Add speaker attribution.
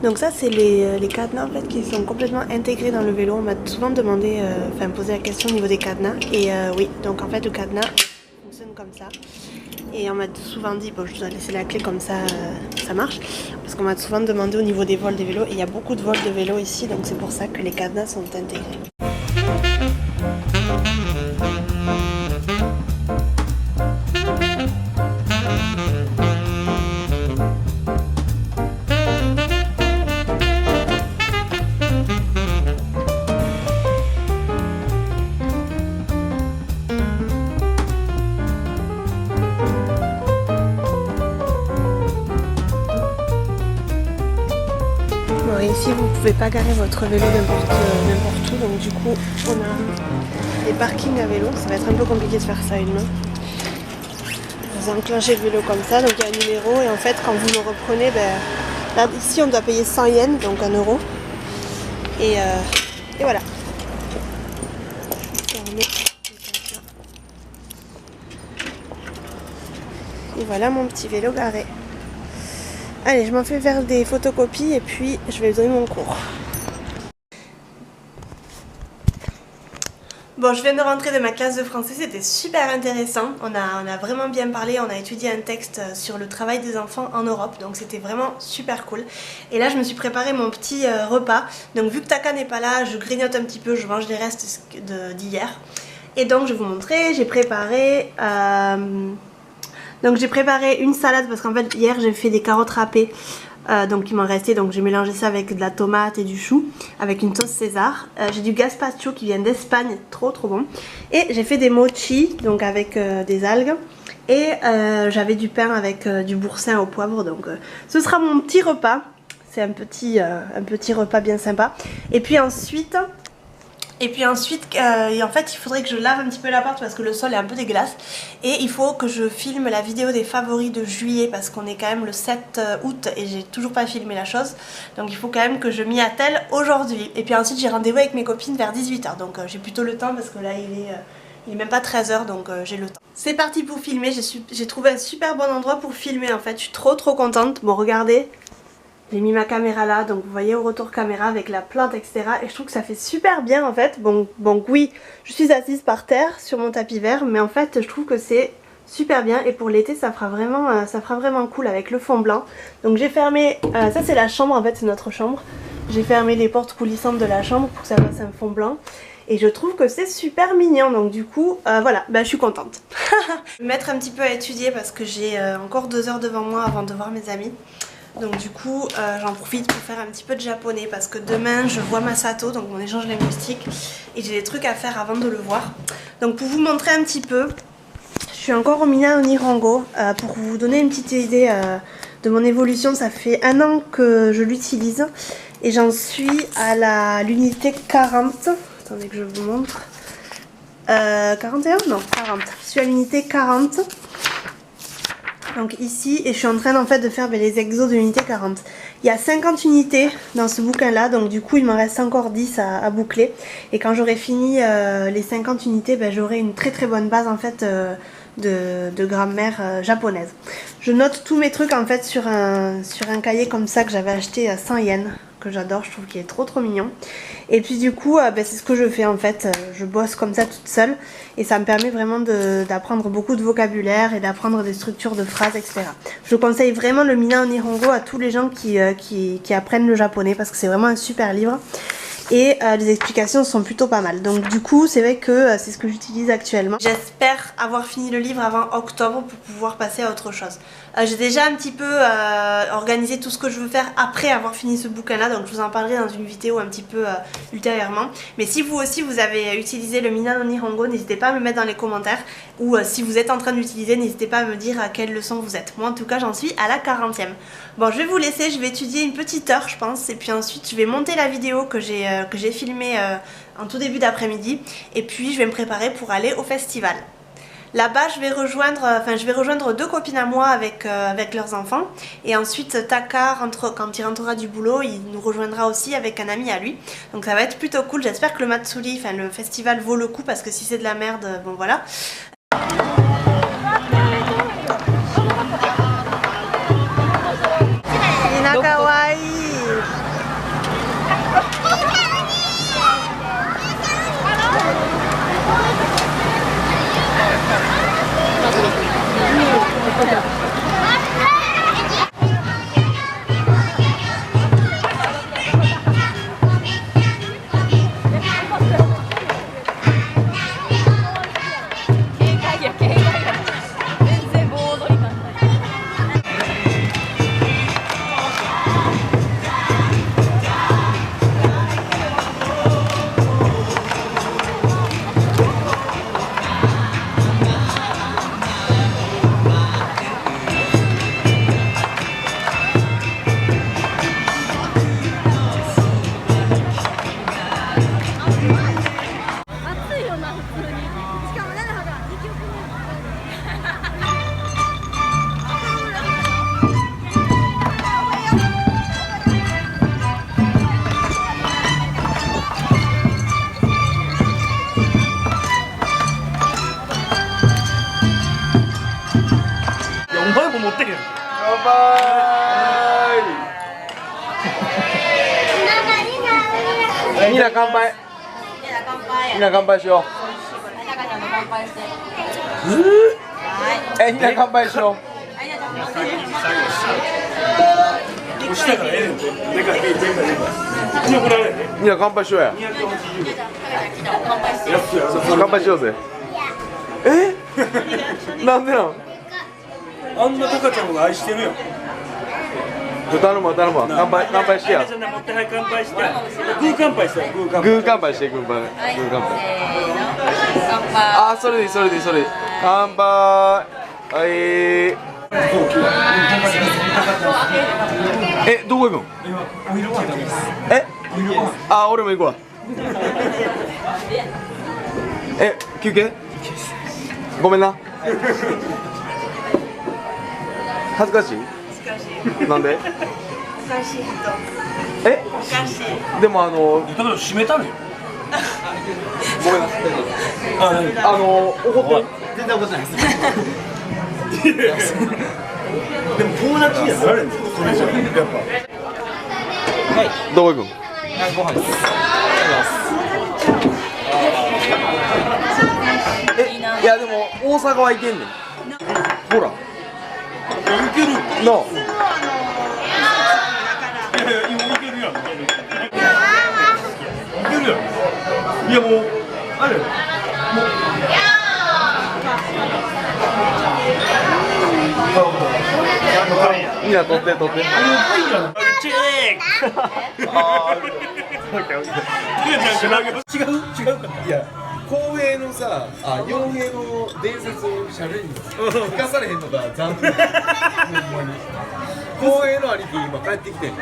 Speaker 1: Donc ça c'est les cadenas en fait qui sont complètement intégrés dans le vélo. On m'a souvent demandé, posé la question au niveau des cadenas. Et oui, donc en fait le cadenas fonctionne comme ça. Et on m'a souvent dit, bon je dois laisser la clé comme ça, ça marche. Parce qu'on m'a souvent demandé au niveau des vols des vélos. Et il y a beaucoup de vols de vélos ici, donc c'est pour ça que les cadenas sont intégrés. Bon, ici vous pouvez pas garer votre vélo n'importe où, donc du coup on a des parkings à vélo, ça va être un peu compliqué de faire ça à une main. Vous enclenchez le vélo comme ça, donc il y a un numéro et en fait quand vous le reprenez, là ici on doit payer 100 yens, donc 1 euro. Et voilà. Et voilà mon petit vélo garé. Allez, je m'en fais faire des photocopies et puis je vais donner mon cours. Bon, je viens de rentrer de ma classe de français, c'était super intéressant. On a vraiment bien parlé, on a étudié un texte sur le travail des enfants en Europe, donc c'était vraiment super cool. Et là, je me suis préparé mon petit repas. Donc vu que Taka n'est pas là, je grignote un petit peu, je mange les restes d'hier. Et donc je vais vous montrer, j'ai préparé... Donc j'ai préparé une salade parce qu'en fait hier j'ai fait des carottes râpées, donc il m'en restait, donc j'ai mélangé ça avec de la tomate et du chou avec une sauce César. J'ai du gazpacho qui vient d'Espagne, trop bon. Et j'ai fait des mochi, donc avec des algues. Et j'avais du pain avec du boursin au poivre, donc ce sera mon petit repas. C'est un petit repas bien sympa. Et puis ensuite... en fait il faudrait que je lave un petit peu l'appart parce que le sol est un peu dégueulasse. Et il faut que je filme la vidéo des favoris de juillet parce qu'on est quand même le 7 août et j'ai toujours pas filmé la chose. Donc il faut quand même que je m'y attelle aujourd'hui. Et puis ensuite j'ai rendez-vous avec mes copines vers 18 h. Donc j'ai plutôt le temps parce que là il est même pas 13 h, donc j'ai le temps. C'est parti pour filmer, j'ai trouvé un super bon endroit pour filmer en fait. Je suis trop contente. Bon regardez. J'ai mis ma caméra là, donc vous voyez au retour caméra avec la plante, etc. Et je trouve que ça fait super bien en fait. Bon oui, je suis assise par terre sur mon tapis vert, mais en fait je trouve que c'est super bien. Et pour l'été ça fera vraiment cool avec le fond blanc. Donc j'ai fermé, ça c'est la chambre en fait, c'est notre chambre. J'ai fermé les portes coulissantes de la chambre pour que ça fasse un fond blanc. Et je trouve que c'est super mignon, donc du coup, voilà, je suis contente. Je vais me mettre un petit peu à étudier parce que j'ai encore 2 heures devant moi avant de voir mes amis. Donc du coup j'en profite pour faire un petit peu de japonais parce que demain je vois Masato, donc mon échange linguistique, et j'ai des trucs à faire avant de le voir. Donc pour vous montrer un petit peu, je suis encore au Mina no Nihongo, pour vous donner une petite idée de mon évolution. Ça fait 1 an que je l'utilise et j'en suis à l'unité 40. Attendez que je vous montre. 41 ? Non, 40. Je suis à l'unité 40. Donc ici, et je suis en train en fait de faire les exos de l'unité 40. Il y a 50 unités dans ce bouquin là, donc du coup il m'en reste encore 10 à boucler. Et quand j'aurai fini les 50 unités, j'aurai une très bonne base en fait de grammaire japonaise. Je note tous mes trucs en fait sur un cahier comme ça que j'avais acheté à 100 yens, que j'adore, je trouve qu'il est trop mignon. Et puis du coup c'est ce que je fais en fait, je bosse comme ça toute seule et ça me permet vraiment d'apprendre beaucoup de vocabulaire et d'apprendre des structures de phrases, etc. Je conseille vraiment le Mina no Nihongo à tous les gens qui apprennent le japonais parce que c'est vraiment un super livre. Et les explications sont plutôt pas mal. Donc du coup c'est vrai que c'est ce que j'utilise actuellement. J'espère avoir fini le livre avant octobre pour pouvoir passer à autre chose. J'ai déjà un petit peu organisé tout ce que je veux faire après avoir fini ce bouquin là, donc je vous en parlerai dans une vidéo un petit peu ultérieurement. Mais si vous aussi vous avez utilisé le Mina no Nihongo, n'hésitez pas à me le mettre dans les commentaires. Ou si vous êtes en train d'utiliser, n'hésitez pas à me dire à quelle leçon vous êtes. Moi en tout cas j'en suis à la 40e. Bon, je vais vous laisser, je vais étudier une petite heure je pense. Et puis ensuite je vais monter la vidéo que j'ai filmée en tout début d'après-midi. Et puis je vais me préparer pour aller au festival. Là-bas je vais rejoindre 2 copines à moi avec leurs enfants. Et ensuite Taka, quand il rentrera du boulot, il nous rejoindra aussi avec un ami à lui. Donc ça va être plutôt cool, j'espère que le Matsuri, le festival vaut le coup parce que si c'est de la merde, bon voilà. Kawaii.
Speaker 2: みんな乾杯。みんな乾杯しよう。みんな乾杯しよう。みんな乾杯しようや。乾杯しようぜ。なんでなん？
Speaker 3: あんなタカちゃんが愛してるよ。
Speaker 2: 頼むわ頼むわ。乾杯してや。
Speaker 3: 持ってはい乾杯して。グー乾杯して。グ
Speaker 2: グー乾杯してグー乾杯。あ、それでいいそれでいいそれでいい。乾杯。はい。どこ行くん？あ、俺も行くわ。休憩？ごめんな。恥ずかしい？なんで？
Speaker 1: おかしい人。おかしい。
Speaker 2: でも
Speaker 3: だから閉めたのよ。
Speaker 2: ごめんな。怒ってる？全然怒ってないです。
Speaker 3: でも友達にはなられんですよ。それじゃやっぱ。
Speaker 2: どこ行くん？
Speaker 4: ご飯です。
Speaker 2: いやでも大阪は行けんねん。ほら。
Speaker 3: いける。
Speaker 2: の。
Speaker 3: いや今いけるやん。いけるやん。いやもうあれ。
Speaker 2: みんな取って。
Speaker 3: チェック。違うか。
Speaker 2: いや、公平のさ、傭兵の伝説を喋りに生かされへんのが残念。公平の兄貴今帰ってきてん。